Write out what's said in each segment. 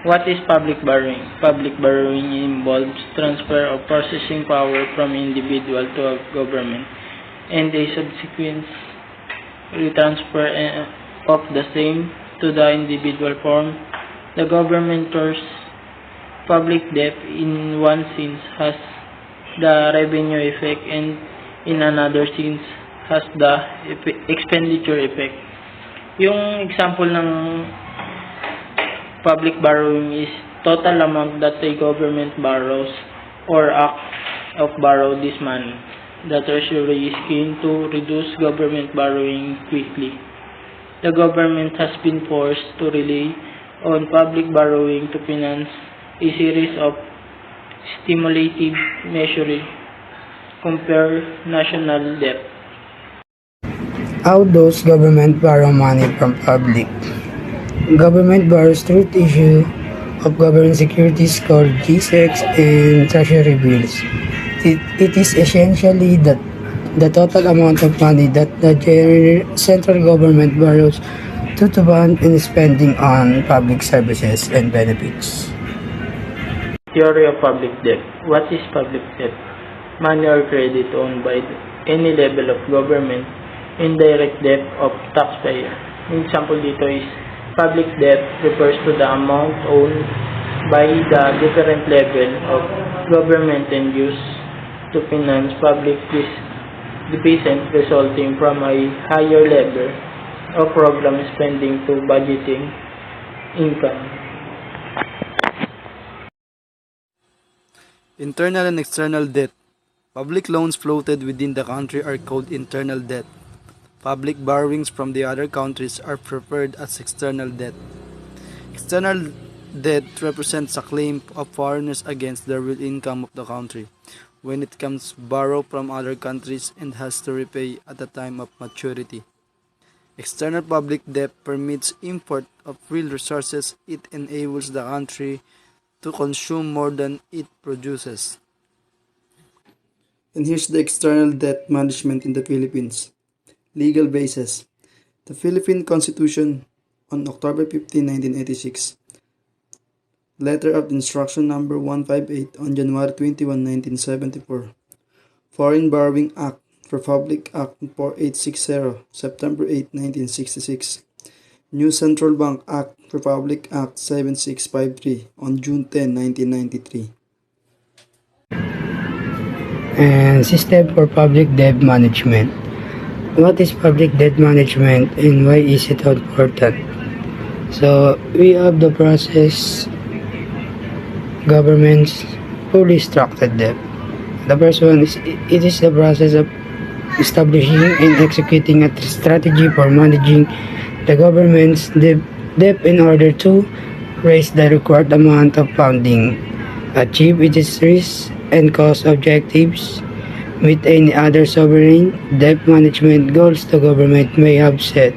What is public borrowing? Public borrowing involves transfer of purchasing power from individual to a government and a subsequent retransfer of the same to the individual form. The government torts public debt in one sense has the revenue effect and in another sense has the expenditure effect. Yung example ng public borrowing is total amount that a government borrows or act of borrow this money. The Treasury is keen to reduce government borrowing quickly. The government has been forced to rely on public borrowing to finance a series of stimulative measures. Compare national debt. How does government borrow money from public? Government borrows through issue of government securities called G-SECs and treasury bills. It is essentially the total amount of money that the central government borrows to fund and spending on public services and benefits. Theory of public debt. What is public debt? Money or credit owned by any level of government, indirect debt of taxpayer. An example dito is public debt refers to the amount owned by the different level of government and used to finance public deficit resulting from a higher level of program spending to budgeting income. Internal and external debt. Public loans floated within the country are called internal debt. Public borrowings from the other countries are preferred as external debt. External debt represents a claim of foreigners against the real income of the country when it comes borrow from other countries and has to repay at the time of maturity. External public debt permits import of real resources. It enables the country to consume more than it produces. And here's the external debt management in the Philippines. Legal basis. The Philippine Constitution on October 15, 1986. Letter of Instruction Number 158 on January 21, 1974. Foreign Borrowing Act, Republic Act 4860, September 8, 1966. New Central Bank Act, Republic Act 7653 on June 10, 1993. And system for public debt management. What is public debt management and why is it important? So we have the process government's fully structured debt. The first one is it is the process of establishing and executing a strategy for managing the government's debt in order to raise the required amount of funding, achieve its risk and cost objectives, meet any other sovereign debt management goals the government may have set.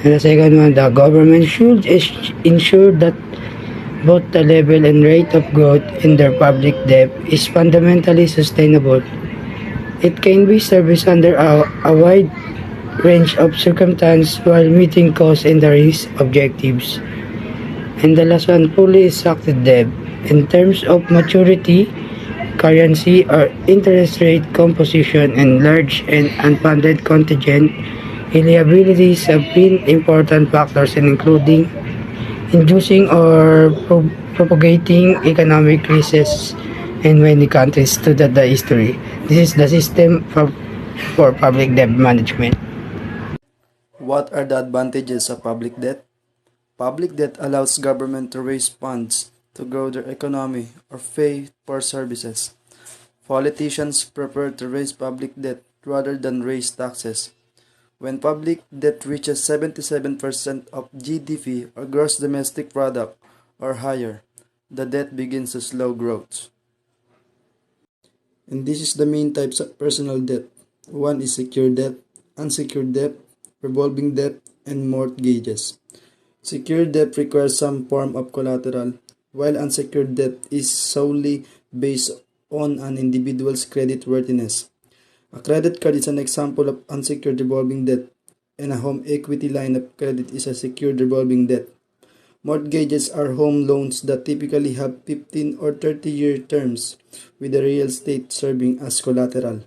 And the second one, the government should ensure that both the level and rate of growth in their public debt is fundamentally sustainable. It can be serviced under a wide range of circumstances while meeting cost and the risk objectives. And the last one, fully structured debt. In terms of maturity, currency or interest rate composition, and large and unfunded contingent liabilities have been important factors in including inducing or propagating economic crises in many countries to the history. This is the system for public debt management. What are the advantages of public debt? Public debt allows government to raise funds to grow their economy or pay for services. Politicians prefer to raise public debt rather than raise taxes. When public debt reaches 77% of GDP or gross domestic product or higher, the debt begins to slow growth. And this is the main types of personal debt. One is secured debt, unsecured debt, revolving debt, and mortgages. Secured debt requires some form of collateral, while unsecured debt is solely based on an individual's creditworthiness. A credit card is an example of unsecured revolving debt, and a home equity line of credit is a secured revolving debt. Mortgages are home loans that typically have 15 or 30-year terms, with the real estate serving as collateral.